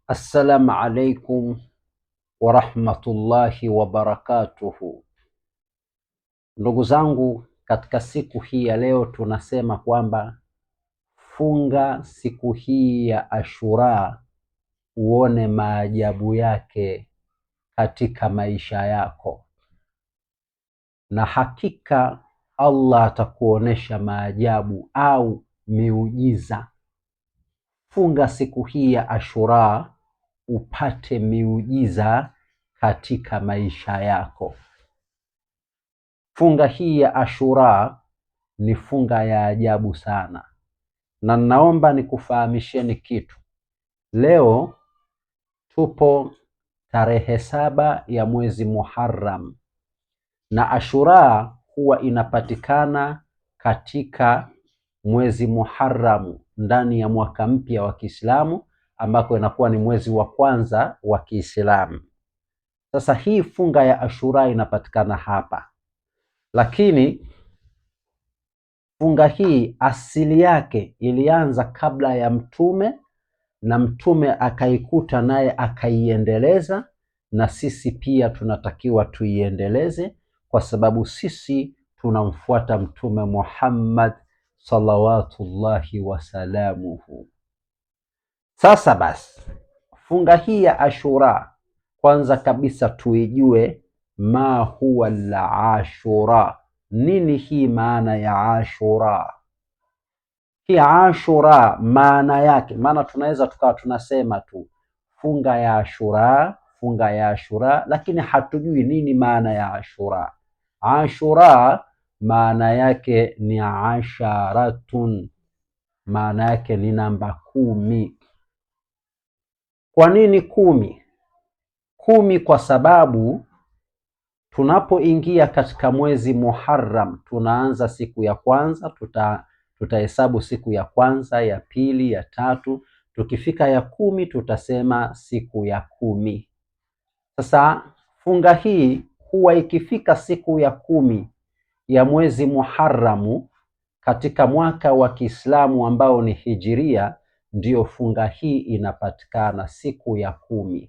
Assalamu alaikum warahmatullahi wabarakatuhu. Ndugu zangu, katika siku hii ya leo tunasema kwamba funga siku hii ya Ashura uone maajabu yake katika maisha yako, na hakika Allah atakuonesha maajabu au miujiza. Funga siku hii ya Ashura upate miujiza katika maisha yako. Funga hii ya Ashura ni funga ya ajabu sana, na naomba nikufahamisheni kitu. Leo tupo tarehe 7 ya mwezi Muharram, na Ashura huwa inapatikana katika mwezi Muharram ndani ya mwaka mpya wa Kiislamu, ambako inakuwa ni mwezi wa kwanza wa Kiislamu. Sasa hii funga ya Ashura inapatikana hapa, lakini funga hii asili yake ilianza kabla ya Mtume, na Mtume akaikuta naye akaiendeleza, na sisi pia tunatakiwa tuiendeleze, kwa sababu sisi tunamfuata Mtume Muhammad salawatullahi wasalamuhu. Sasa basi, funga hii ya Ashura, kwanza kabisa tuijue ma huwa al-Ashura. Nini hii maana ya Ashura? Hii Ashura maana yake, maana tunaweza tukawa tunasema tu funga ya Ashura, funga ya Ashura, lakini hatujui nini maana ya Ashura. Ashura maana yake ni asharatun, maana yake ni namba 10. Kwa nini 10? 10 kwa sababu tunapoingia katika mwezi Muharram, tunaanza siku ya kwanza, tutahesabu siku ya kwanza, ya pili, ya tatu. Tukifika ya 10 tutasema siku ya 10. Sasa funga hii huwa ikifika siku ya 10 ya mwezi Muharramu katika mwaka wa Kiislamu ambao ni Hijiria, ndiyo funga hii inapatikana siku ya 10.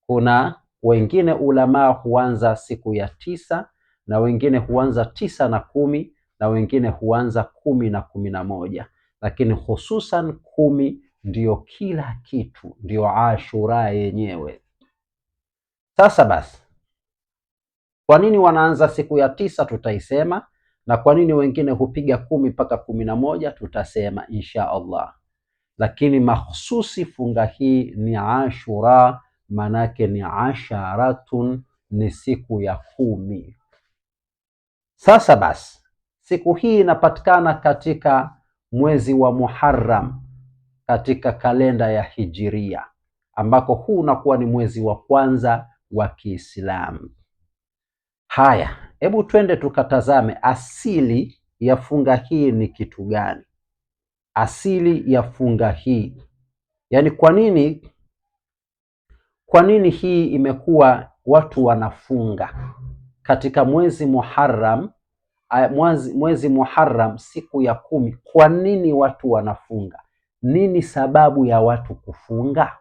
Kuna wengine ulamaa huanza siku ya 9, na wengine huanza 9 na 10, na wengine huanza 10 na 11, lakini hususan 10 ndiyo kila kitu, ndiyo Ashura yenyewe. Sasa basi, kwa nini wanaanza siku ya 9 tutaisema, na kwa nini wengine hupiga 10 mpaka 11 tutasema insha Allah, lakini mahususi funga hii ni Ashura, manake ni asharatun, ni siku ya 10. Sasa basi, siku hii inapatikana katika mwezi wa Muharram katika kalenda ya Hijiria, ambako huu unakuwa ni mwezi wa kwanza wa Kiislamu. Haya, hebu twende tukatazame asili ya funga hii ni kitu gani? Asili ya funga hii, yaani kwa nini hii imekuwa watu wanafunga katika mwezi Muharram, mwezi Muharram siku ya 10? Kwa nini watu wanafunga? Nini sababu ya watu kufunga?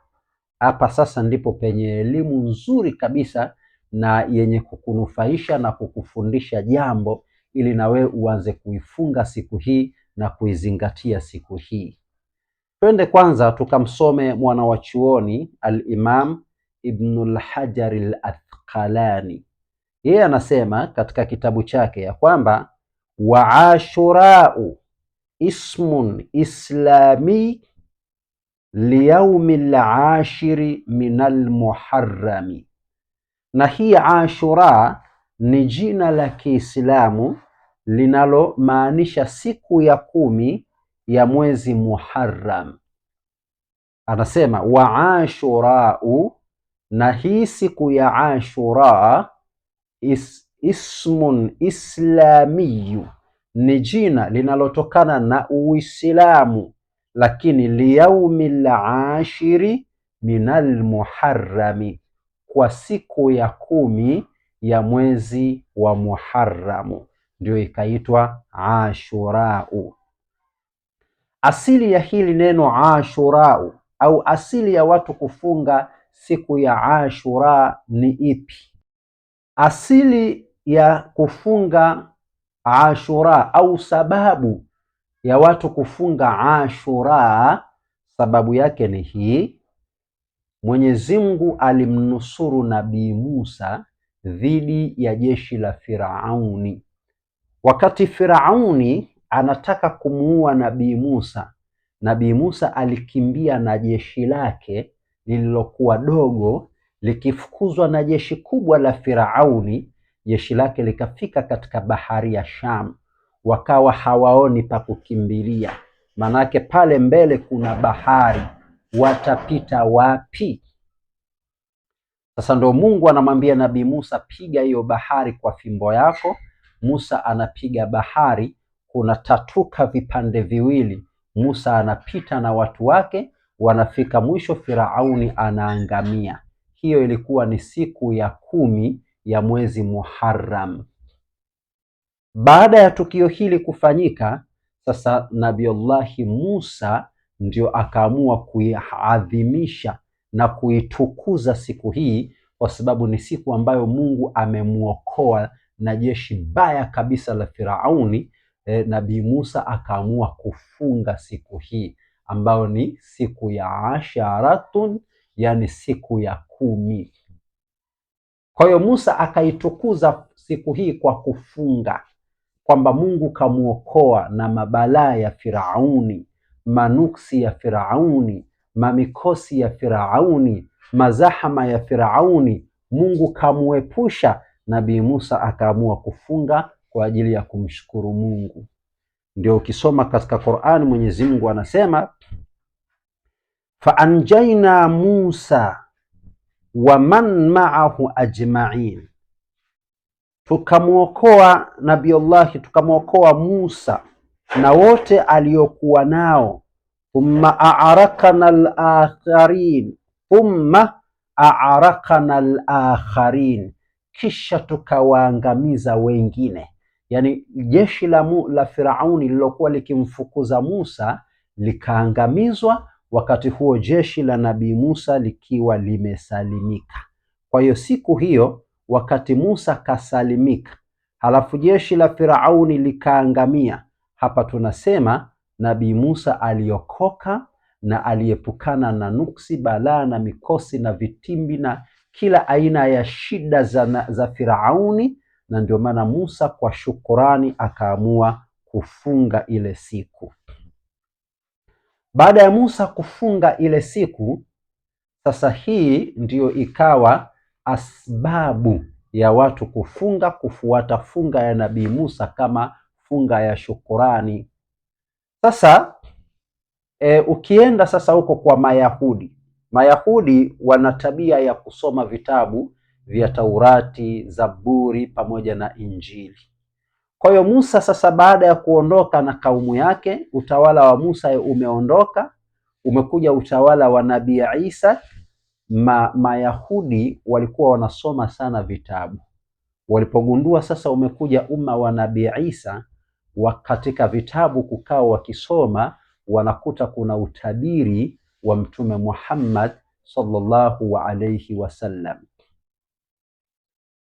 Hapa sasa ndipo penye elimu nzuri kabisa na yenye kukunufaisha na kukufundisha jambo, ili na wewe uanze kuifunga siku hii na kuizingatia siku hii. Twende kwanza tukamsome mwana wa chuoni al-Imam Ibnul Hajar al-Athqalani. Yeye anasema katika kitabu chake ya kwamba wa ashurau ismun islami liyaumil ashiri minal muharrami, na hii Ashura ni jina la Kiislamu linalomaanisha siku ya 10 ya mwezi Muharram. Anasema wa ashurau, na hii siku ya Ashura ismun islamiyu, ni jina linalotokana na Uislamu, lakini liyaumil ashiri minal muharrami, kwa siku ya 10 ya mwezi wa Muharramu, ndio ikaitwa Ashurau. Asili ya hili neno Ashurau au asili ya watu kufunga siku ya Ashura ni ipi? Asili ya kufunga Ashura au sababu ya watu kufunga Ashura, sababu yake ni hii: Mwenyezi Mungu alimnusuru Nabii Musa dhidi ya jeshi la Firauni. Wakati Firauni anataka kumuua Nabii Musa, Nabii Musa alikimbia na jeshi lake lililokuwa dogo, likifukuzwa na jeshi kubwa la Firauni. Jeshi lake likafika katika bahari ya Sham, wakawa hawaoni pa kukimbilia, manake pale mbele kuna bahari, watapita wapi? Sasa ndo Mungu anamwambia Nabii Musa, piga hiyo bahari kwa fimbo yako. Musa anapiga bahari, kuna tatuka vipande viwili. Musa anapita na watu wake, wanafika mwisho, Firauni anaangamia. Hiyo ilikuwa ni siku ya 10 ya mwezi Muharram. Baada ya tukio hili kufanyika, sasa Nabiullahi Musa ndio akaamua kuiadhimisha na kuitukuza siku hii, kwa sababu ni siku ambayo Mungu amemuokoa na jeshi baya kabisa la Firauni. Nabii Musa akaamua kufunga siku hii ambayo ni siku ya Asharatun, yani siku ya 10. Kwa hiyo Musa akaitukuza siku hii kwa kufunga, kwamba Mungu kamuokoa na mabalaa ya Firauni, manuksi ya Firauni, mamikosi ya Firauni, mazahama ya Firauni. Mungu kamuepusha. Nabii Musa akaamua kufunga kwa ajili ya kumshukuru Mungu. Ndio ukisoma katika Qur'ani Mwenyezi Mungu anasema, fa anjaina Musa wa man ma'ahu ajma'in, tukamuokoa Nabiullahi, tukamuokoa Musa na wote aliokuwa nao. Thumma a'rakana al-akharin, kisha tukawaangamiza wengine. Yani jeshi la Firauni lilokuwa likimfukuza Musa likaangamizwa, wakati huo jeshi la Nabii Musa likiwa limesalimika. Kwa hiyo siku hiyo wakati Musa kasalimika, halafu jeshi la Firauni likaangamia, hapa tunasema Nabii Musa aliokoka na aliepukana na nuksi, balaa na mikosi na vitimbi na kila aina ya shida za Firauni. Na ndio maana Musa kwa shukurani akaamua kufunga ile siku. Baada ya Musa kufunga ile siku, sasa hii ndiyo ikawa asbabu ya watu kufunga, kufuata funga ya Nabii Musa kama funga ya shukurani. Sasa ukienda sasa huko kwa Mayahudi wana tabia ya kusoma vitabu vya Taurati, Zaburi pamoja na Injili. Kwa hiyo Musa sasa baada ya kuondoka na kaumu yake, utawala wa Musa umeondoka, umekuja utawala wa Nabii Isa. Mayahudi walikuwa wanasoma sana vitabu. Walipogundua sasa umekuja umma wa Nabii Isa, katika vitabu kukaa wakisoma, wanakuta kuna utabiri wa Mtume Muhammad sallallahu alayhi wasallam.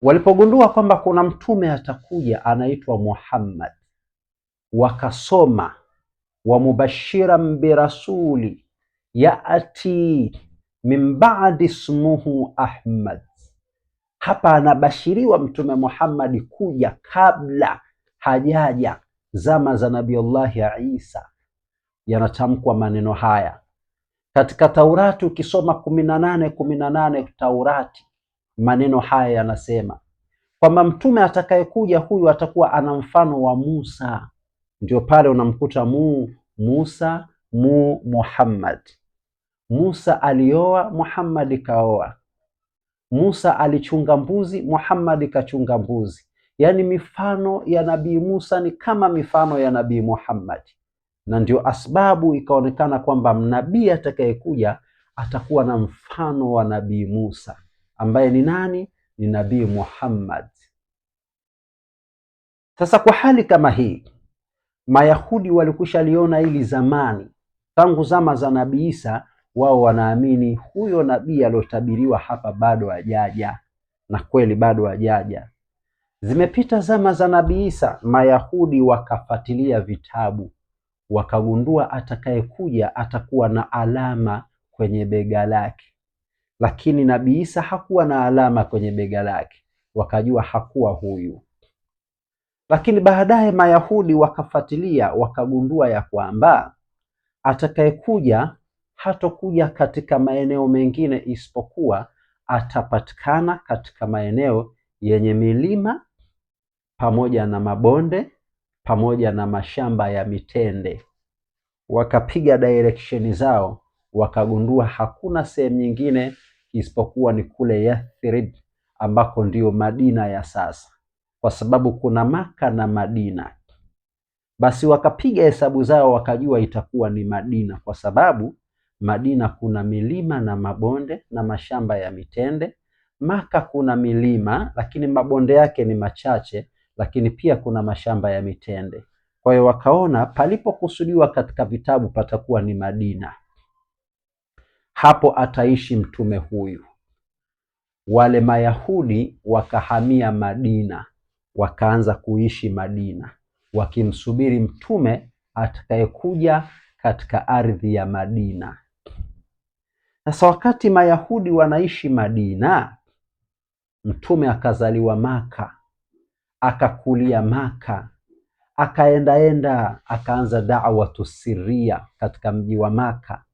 Walipogundua kwamba kuna mtume atakuja anaitwa Muhammad, wakasoma wa mubashiran birasuli yaati min ba'di ismuhu Ahmad. Hapa anabashiriwa Mtume Muhammad kuja kabla hajaja zama za Nabiullahi Isa. Yanatamkwa maneno haya katika Taurati. Ukisoma 18:18 Taurati, maneno haya yanasema kwamba mtume atakayekuja huyu atakuwa ana mfano wa Musa. Ndio pale unamkuta Musa Muhammad. Musa alioa, Muhammad kaoa. Musa alichunga mbuzi, Muhammad kachunga mbuzi. Yaani mifano ya Nabii Musa ni kama mifano ya Nabii Muhammad, na ndio asbabu ikaonekana kwamba nabii atakayekuja atakuwa na mfano wa Nabii Musa, ambaye ni nani? Ni Nabii Muhammad. Sasa kwa hali kama hii, Mayahudi walikwisha liona hili zamani, tangu zama za Nabii Isa wao wanaamini huyo nabii aliotabiriwa hapa bado hajaja, na kweli bado hajaja. Zimepita zama za Nabii Isa, Mayahudi wakafuatilia vitabu, wakagundua atakayekuja atakuwa na alama kwenye bega lake, lakini Nabii Isa hakuwa na alama kwenye bega lake, wakajua hakuwa huyu. Lakini baadaye Mayahudi wakafuatilia, wakagundua ya kwamba atakayekuja hatokuja katika maeneo mengine isipokuwa atapatikana katika maeneo yenye milima pamoja na mabonde pamoja na mashamba ya mitende. Wakapiga direction zao, wakagundua hakuna sehemu nyingine isipokuwa ni kule Yathrib, ambako ndio Madina ya sasa, kwa sababu kuna Maka na Madina. Basi wakapiga hesabu zao, wakajua itakuwa ni Madina, kwa sababu Madina kuna milima na mabonde na mashamba ya mitende. Maka kuna milima lakini mabonde yake ni machache, lakini pia kuna mashamba ya mitende. Kwa hiyo wakaona palipokusudiwa katika vitabu patakuwa ni Madina, hapo ataishi mtume huyu. Wale Mayahudi wakahamia Madina, wakaanza kuishi Madina, wakimsubiri mtume atakayekuja katika ardhi ya Madina. Sasa wakati Mayahudi wanaishi Madina, mtume akazaliwa Maka, akakulia Maka, akaendaenda akaanza da'watu sirria katika mji wa Maka,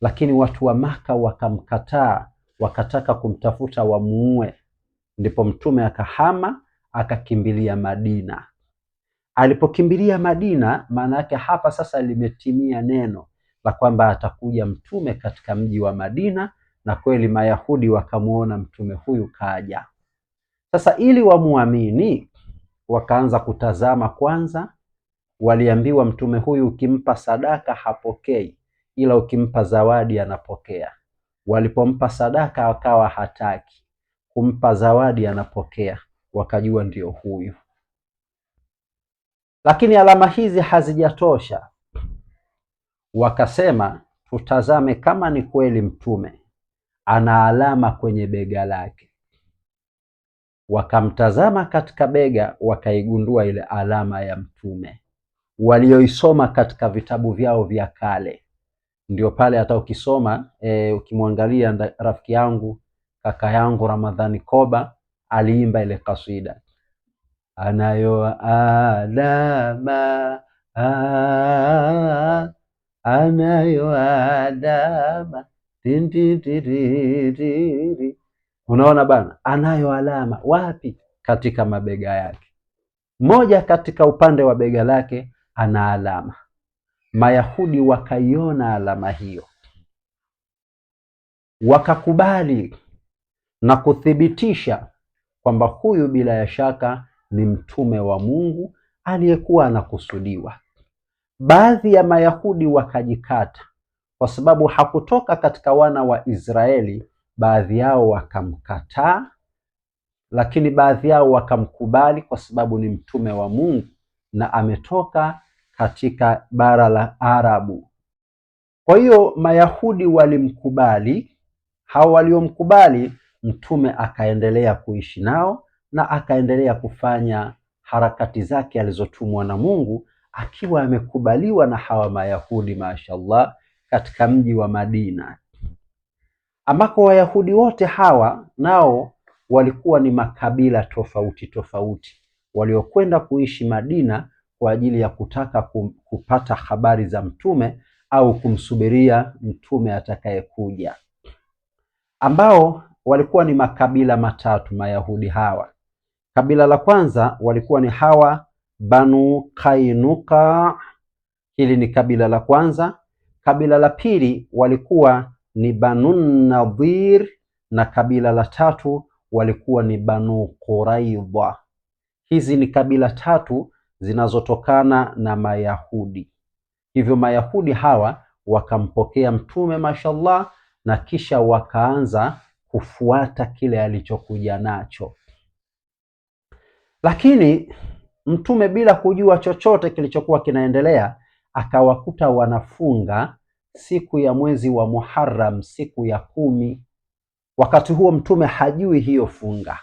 lakini watu wa Maka wakamkataa, wakataka kumtafuta wamuue. Ndipo mtume akahama akakimbilia Madina. Alipokimbilia Madina, maana yake hapa sasa limetimia neno la kwamba atakuja mtume katika mji wa Madina, na kweli Mayahudi wakamuona mtume huyu kaja. Sasa ili wamuamini, wakaanza kutazama kwanza. Waliambiwa mtume huyu ukimpa sadaka hapokei, ila ukimpa zawadi anapokea. Walipompa sadaka akawa hataki, kumpa zawadi anapokea, wakajua ndio huyu. Lakini alama hizi hazijatosha, wakasema tutazame kama ni kweli mtume ana alama kwenye bega lake. Wakamtazama katika bega, wakaigundua ile alama ya mtume walioisoma katika vitabu vyao vya kale. Ndio pale hata ukisoma ukimwangalia rafiki yangu kaka yangu Ramadhani Koba aliimba ile kaswida, anayo alama anayo alama tintiririri. Unaona bana, anayo alama wapi? Katika mabega yake. Moja katika upande wa bega lake ana alama. Mayahudi wakaiona alama hiyo, wakakubali na kuthibitisha kwamba huyu bila ya shaka ni mtume wa Mungu aliyekuwa anakusudiwa. Baadhi ya Mayahudi wakajikata kwa sababu hakutoka katika wana wa Israeli. Baadhi yao wakamkataa, lakini baadhi yao wakamkubali kwa sababu ni mtume wa Mungu na ametoka katika bara la Arabu. Kwa hiyo Mayahudi walimkubali. Hao waliomkubali mtume akaendelea kuishi nao na akaendelea kufanya harakati zake alizotumwa na Mungu, akiwa amekubaliwa na hawa Mayahudi mashallah, katika mji wa Madina, ambako Wayahudi wote hawa nao walikuwa ni makabila tofauti tofauti waliokwenda kuishi Madina kwa ajili ya kutaka kupata habari za mtume au kumsubiria mtume atakayekuja, ambao walikuwa ni makabila matatu Mayahudi hawa. Kabila la kwanza walikuwa ni hawa Banu Kainuka, hili ni kabila la kwanza. Kabila la pili walikuwa ni Banu Nadhir, na kabila la tatu walikuwa ni Banu Quraidha. Hizi ni kabila tatu zinazotokana na Mayahudi. Hivyo Mayahudi hawa wakampokea mtume mashallah, na kisha wakaanza kufuata kile alichokuja nacho. Lakini mtume bila kujua chochote kilichokuwa kinaendelea, akawakuta wanafunga siku ya mwezi wa Muharram, siku ya 10. Wakati huo Mtume hajui hiyo funga.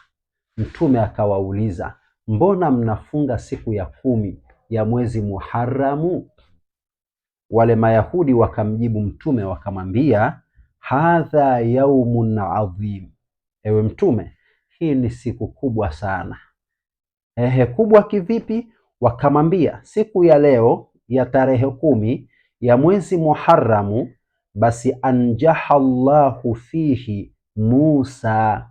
Mtume akawauliza, mbona mnafunga siku ya 10 ya mwezi Muharramu? Wale Mayahudi wakamjibu Mtume wakamwambia, hadha yaumun adhim, ewe Mtume, hii ni siku kubwa sana. Kubwa kivipi? Wakamwambia, siku ya leo ya tarehe 10 ya mwezi Muharramu, basi anjaha Allahu fihi Musa,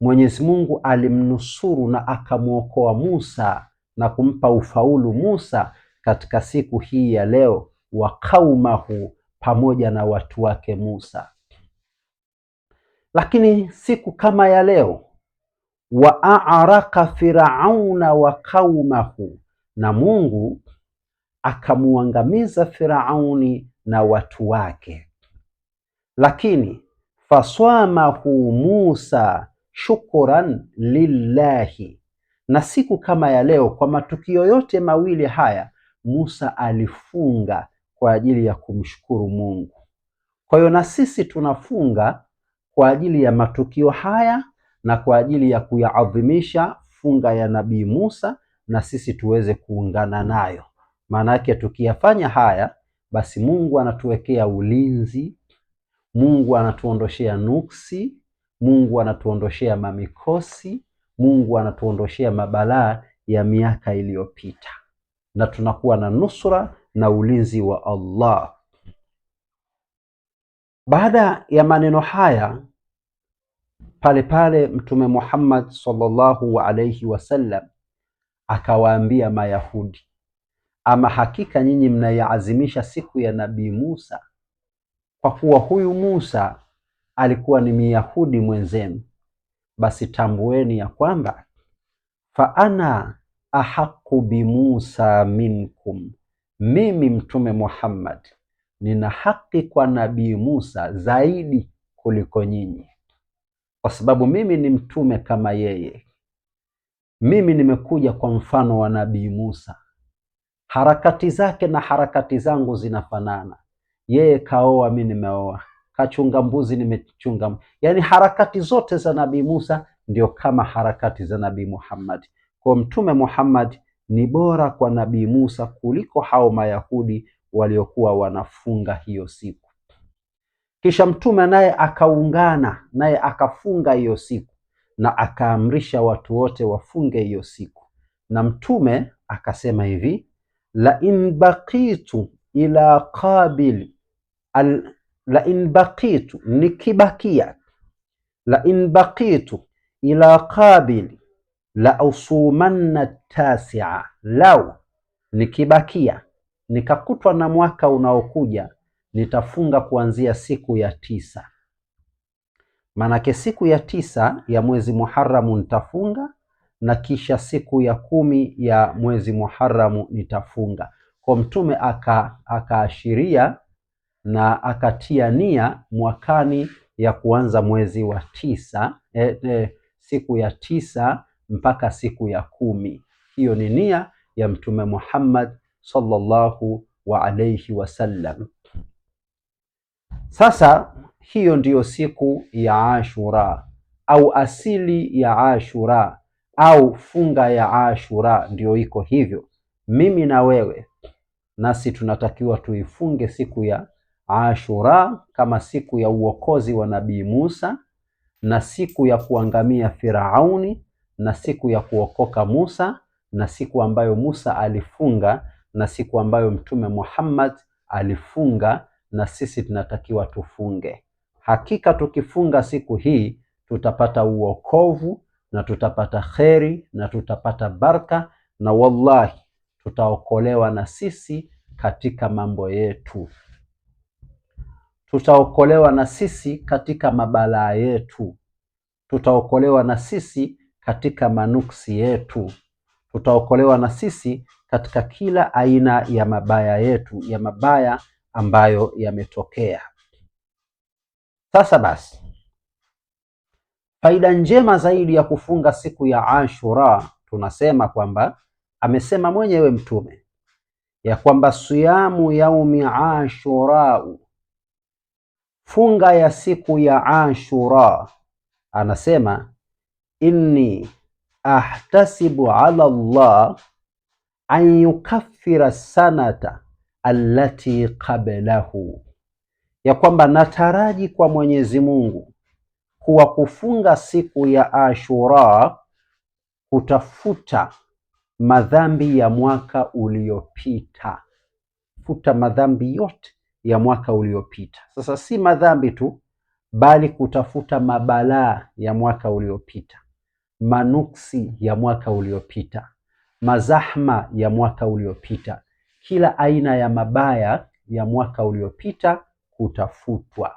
Mwenyezi Mungu alimnusuru na akamwokoa Musa na kumpa ufaulu Musa katika siku hii ya leo, wa qaumahu, pamoja na watu wake Musa. Lakini siku kama ya leo, wa a'raka Firauna wa qaumahu, na Mungu akamuangamiza Firauni na watu wake. Lakini faswamahu Musa shukran lillahi, na siku kama ya leo, kwa matukio yote mawili haya, Musa alifunga kwa ajili ya kumshukuru Mungu. Kwa hiyo na sisi tunafunga kwa ajili ya matukio haya na kwa ajili ya kuyaadhimisha funga ya Nabii Musa, na sisi tuweze kuungana nayo. Maana yake tukiyafanya haya, basi Mungu anatuwekea ulinzi, Mungu anatuondoshea nuksi, Mungu anatuondoshea mamikosi, Mungu anatuondoshea mabalaa ya miaka iliyopita, na tunakuwa na nusra na ulinzi wa Allah. Baada ya maneno haya, pale Mtume Muhammad sallallahu alayhi wasallam akawaambia Mayahudi, ama hakika nyinyi mnaiazimisha siku ya Nabii Musa, kwa kuwa huyu Musa alikuwa ni Myahudi mwenzenu, basi tambueni ya kwamba fa ana ahaqu bi Musa minkum, mimi Mtume Muhammad nina haki kwa Nabii Musa zaidi kuliko nyinyi, kwa sababu mimi ni mtume kama yeye. Mimi nimekuja kwa mfano wa Nabii Musa, harakati zake na harakati zangu zinafanana. Yeye kaoa, mimi nimeoa, kachunga mbuzi, nimechunga. Yaani harakati zote za Nabii Musa ndio kama harakati za Nabii Muhammad. Kwa Mtume Muhammad ni bora kwa Nabii Musa kuliko hao Mayahudi waliokuwa wanafunga hiyo siku. Kisha Mtume naye akaungana naye akafunga hiyo siku, na akaamrisha watu wote wafunge hiyo siku. Na Mtume akasema hivi, la in baqitu ila qabil la in baqitu, nikibakia, la in baqitu ila qabil la usumanna tasia, lau nikibakia nikakutwa na mwaka unaokuja nitafunga kuanzia siku ya 9. Manake siku ya 9 ya mwezi Muharramu nitafunga, na kisha siku ya 10 ya mwezi Muharramu nitafunga. Kwa Mtume akaashiria na akatia nia mwakani ya kuanza mwezi wa 9, siku ya 9 mpaka siku ya 10. Hiyo ni nia ya Mtume Muhammad sallallahu wa alayhi wasallam. Sasa hiyo ndiyo siku ya Ashura, au asili ya Ashura, au funga ya Ashura ndiyo iko hivyo. Mimi na wewe nasi tunatakiwa tuifunge siku ya Ashura kama siku ya uokozi wa Nabii Musa, na siku ya kuangamia Firauni, na siku ya kuokoka Musa, na siku ambayo Musa alifunga, na siku ambayo Mtume Muhammad alifunga, na sisi tunatakiwa tufunge. Hakika tukifunga siku hii tutapata uokovu na tutapata kheri na tutapata baraka, na wallahi tutaokolewa na sisi katika mambo yetu, tutaokolewa na sisi katika mabalaa yetu, tutaokolewa na sisi katika manuksi yetu, tutaokolewa na sisi katika kila aina ya mabaya yetu, ya mabaya ambayo yametokea. Sasa basi, faida njema zaidi ya kufunga siku ya Ashura, tunasema kwamba amesema mwenyewe Mtume ya kwamba siyamu yaumi Ashura funga ya siku ya Ashura, anasema inni ahtasibu ala Allah an yukaffira sanata allati qablahu, ya kwamba nataraji kwa Mwenyezi Mungu kuwa kufunga siku ya Ashura kutafuta madhambi ya mwaka uliopita, futa madhambi yote ya mwaka uliopita. Sasa si madhambi tu, bali kutafuta mabalaa ya mwaka uliopita, manuksi ya mwaka uliopita, mazahma ya mwaka uliopita, kila aina ya mabaya ya mwaka uliopita kutafutwa.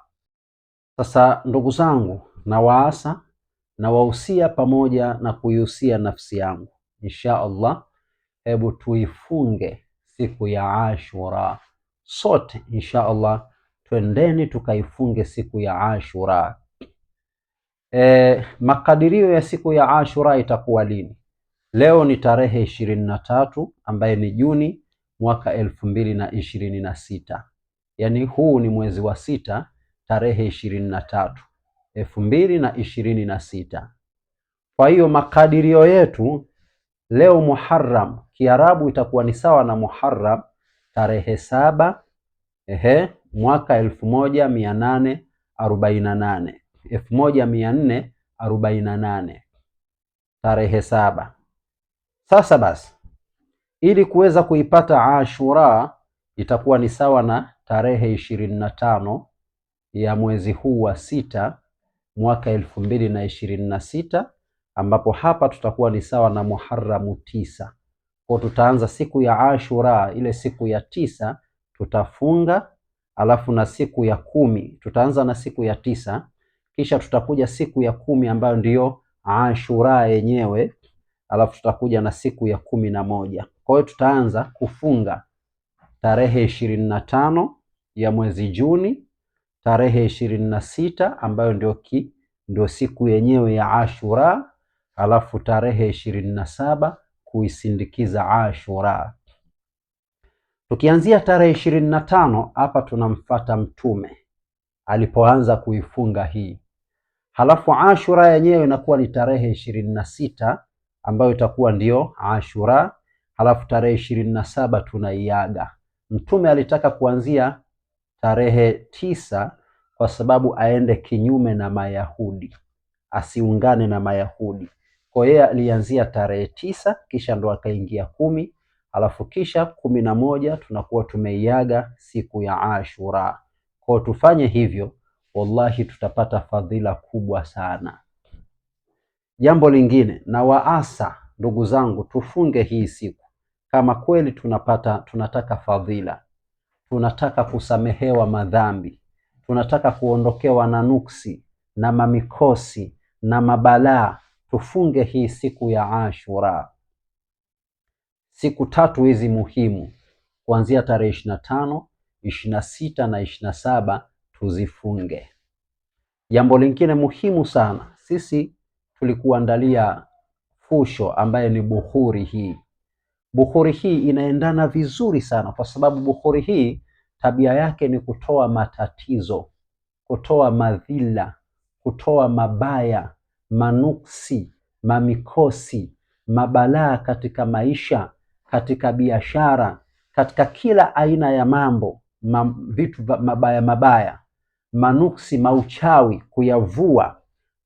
Sasa ndugu zangu, nawaasa na wahusia pamoja na kuihusia nafsi yangu, insha Allah, hebu tuifunge siku ya Ashura sote, insha Allah, twendeni tukaifunge siku ya Ashura. Makadirio ya siku ya Ashura itakuwa lini? Leo ni tarehe 23 ambaye ni Juni mwaka 2026, yaani huu ni mwezi wa 6 tarehe 23 2026. Kwa hiyo makadirio yetu leo Muharram, Kiarabu itakuwa ni sawa na Muharram tarehe 7 mwaka 1848 1448 tarehe 7. Sasa basi, ili kuweza kuipata Ashura itakuwa ni sawa na tarehe 25 ya mwezi huu wa 6 mwaka 2026, ambapo hapa tutakuwa ni sawa na Muharram 9. Kwa tutaanza siku ya Ashura, ile siku ya 9 tutafunga, alafu na siku ya 10 tutaanza na siku ya 9, kisha tutakuja siku ya 10 ambayo ndiyo Ashura yenyewe, alafu tutakuja na siku ya 11. Kwa hiyo tutaanza kufunga tarehe 25 ya mwezi Juni, tarehe 26 ambayo ndio siku yenyewe ya Ashura, alafu tarehe 27 kuisindikiza Ashura. Tukianzia tarehe 25 hapa tunamfuata Mtume alipoanza kuifunga hii, halafu Ashura yenyewe inakuwa ni tarehe 26 ambayo itakuwa ndio Ashura, halafu tarehe 27 tunaiaga. Mtume alitaka kuanzia tarehe 9 kwa sababu aende kinyume na Mayahudi, asiungane na Mayahudi. Kwa hiyo alianzia tarehe 9 kisha ndo akaingia 10, alafu kisha 11 tunakuwa tumeiaga siku ya Ashura. Kwa tufanye hivyo, wallahi tutapata fadhila kubwa sana. Jambo lingine, na waasa ndugu zangu, tufunge hii siku kama kweli tunataka fadhila, tunataka kusamehewa madhambi, tunataka kuondokewa na nuksi na mamikosi na mabalaa. Tufunge hii siku ya Ashura. Siku 3 hizi muhimu, kuanzia tarehe 25, 26 na 27 tuzifunge. Jambo lingine muhimu sana, sisi tulikuandalia fusho ambaye ni bukhuri hii. Bukhuri hii inaendana vizuri sana, kwa sababu bukhuri hii tabia yake ni kutoa matatizo, kutoa madhila, kutoa mabaya, manuksi, mamikosi, mabalaa katika maisha, katika biashara, katika kila aina ya mambo, vitu mabaya, manuksi, mauchawi, kuyavua.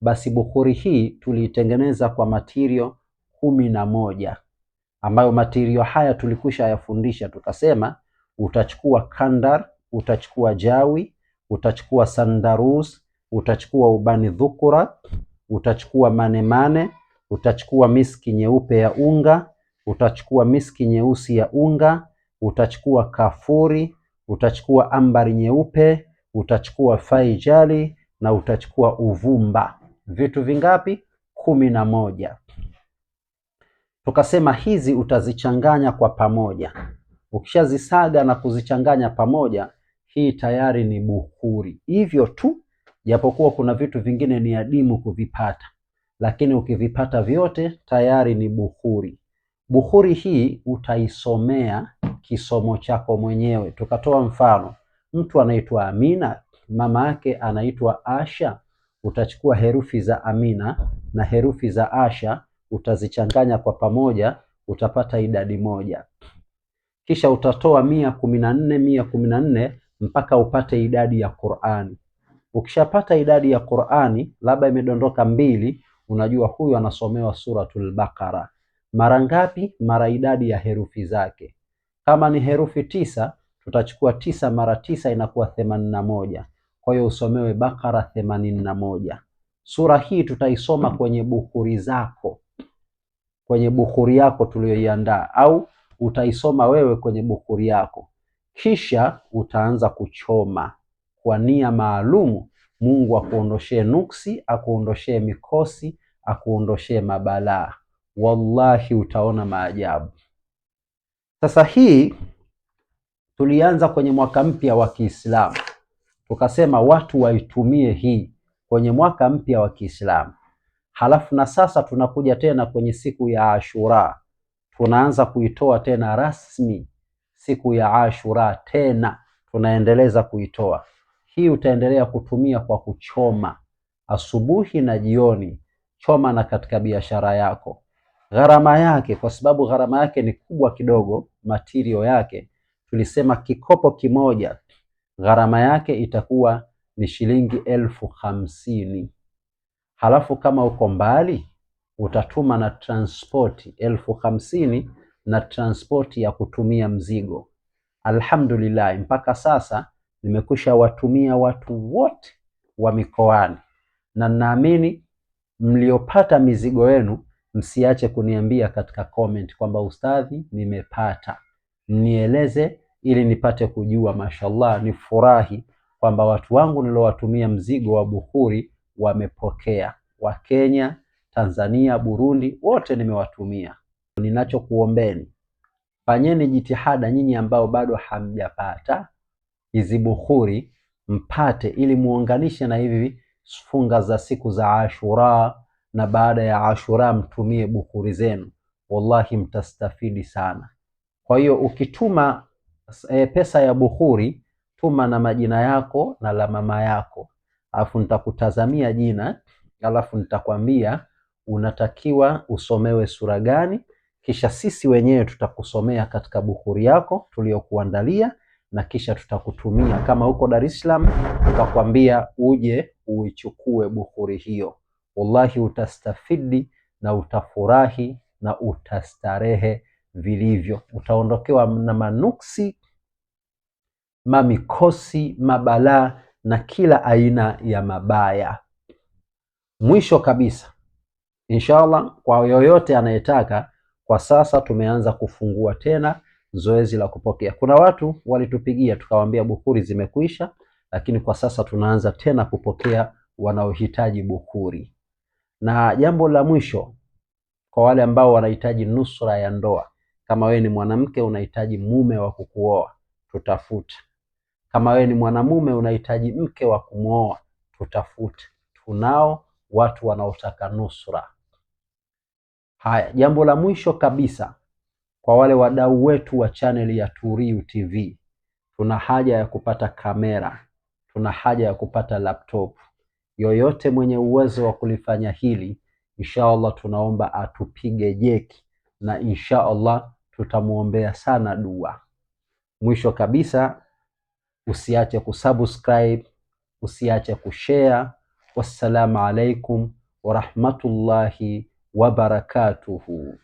Basi bukhuri hii tuliitengeneza kwa material 11, ambayo material haya tulikwisha yafundisha. Tukasema utachukua kandar, utachukua jawi, utachukua sandarus, utachukua ubani dhukura, utachukua manemane, utachukua miski nyeupe ya unga, utachukua miski nyeusi ya unga, utachukua kafuri, utachukua ambari nyeupe, utachukua faijali na utachukua uvumba. Vitu vingapi? 11. Tukasema hizi utazichanganya kwa pamoja. Ukishazisaga na kuzichanganya pamoja, hii tayari ni bukhuri. Hivyo tu, japokuwa kuna vitu vingine ni adimu kuvipata, lakini ukivipata vyote tayari ni bukhuri. Bukhuri hii utaisomea kisomo chako mwenyewe. Tukatoa mfano, mtu anaitwa Amina, mama yake anaitwa Asha, utachukua herufi za Amina na herufi za Asha utazichanganya kwa pamoja, utapata idadi moja. Kisha utatoa 114 mpaka upate idadi ya Qur'ani. Ukishapata idadi ya Qur'ani, labda imedondoka 2, unajua huyu anasomewa suratul Baqara. Mara ngapi? Mara idadi ya herufi zake. Kama ni herufi 9, tutachukua 9 mara 9 inakuwa 81. Kwa hiyo usomewe Baqara 81. Sura hii tutaisoma kwenye bukhuri zako, kwenye bukhuri yako tuliyoiandaa, au utaisoma wewe kwenye bukhuri yako. Kisha utaanza kuchoma kwa nia maalumu. Mungu akuondoshee nuksi, akuondoshee mikosi, akuondoshee mabalaa. Wallahi utaona maajabu. Sasa hii tulianza kwenye mwaka mpya wa Kiislamu, tukasema watu waitumie hii kwenye mwaka mpya wa Kiislamu. Halafu na sasa tunakuja tena kwenye siku ya Ashura, tunaanza kuitoa tena rasmi siku ya Ashura, tena tunaendeleza kuitoa. Hii utaendelea kutumia kwa kuchoma asubuhi na jioni. Choma na katika biashara yako. Gharama yake, kwa sababu gharama yake ni kubwa kidogo, material yake, tulisema kikopo kimoja gharama yake itakuwa ni shilingi 50,000. Halafu kama uko mbali utatuma na transport 50,000 na transport ya kutumia mzigo. Alhamdulillah, mpaka sasa nimekwisha watumia watu wote wa mikoani, na naamini mliopata mizigo yenu msiache kuniambia katika comment kwamba ustadhi, nimepata. Nieleze ili nipate kujua, mashallah, nifurahi kwamba watu wangu nilowatumia mzigo wa bukhuri wamepokea. Wa Kenya, Tanzania, Burundi, wote nimewatumia. Ninachokuombeni, fanyeni jitihada nyinyi ambao bado hamjapata hizi bukhuri mpate, ili muunganishe na hivi funga za siku za Ashura, na baada ya Ashura mtumie bukhuri zenu. Wallahi mtastafidi sana. Kwa hiyo ukituma pesa ya bukhuri, tuma na majina yako na la mama yako, alafu nitakutazamia jina, alafu nitakwambia unatakiwa usomewe sura gani, kisha sisi wenyewe tutakusomea katika bukhuri yako tuliyokuandalia, na kisha tutakutumia. Kama uko Dar es Salaam, tutakwambia uje uichukue bukhuri hiyo. Wallahi utastafidi na utafurahi na utastarehe vilivyo. Utaondokewa na manuksi, mamikosi, mabalaa na kila aina ya mabaya. Mwisho kabisa, inshallah, kwa yoyote anayetaka, kwa sasa tumeanza kufungua tena zoezi la kupokea. Kuna watu walitupigia tukawaambia bukhuri zimekwisha, lakini kwa sasa tunaanza tena kupokea wanaohitaji bukhuri. Na jambo la mwisho, kwa wale ambao wanahitaji nusra ya ndoa, kama wewe ni mwanamke unahitaji mume wa kukuoa, tutafuta. Kama wewe ni mwanamume unahitaji mke wa kumwoa, tutafuta. Tunao watu wanaotaka nusra. Haya, jambo la mwisho kabisa, kwa wale wadau wetu wa channel ya Turiu TV, tuna haja ya kupata kamera, tuna haja ya kupata laptop. Yoyote mwenye uwezo wa kulifanya hili, inshallah tunaomba atupige jeki, na inshallah tutamuombea sana dua. Mwisho kabisa, usiache kusubscribe, usiache kushare. Wassalamu alaikum wa rahmatullahi wa barakatuhu.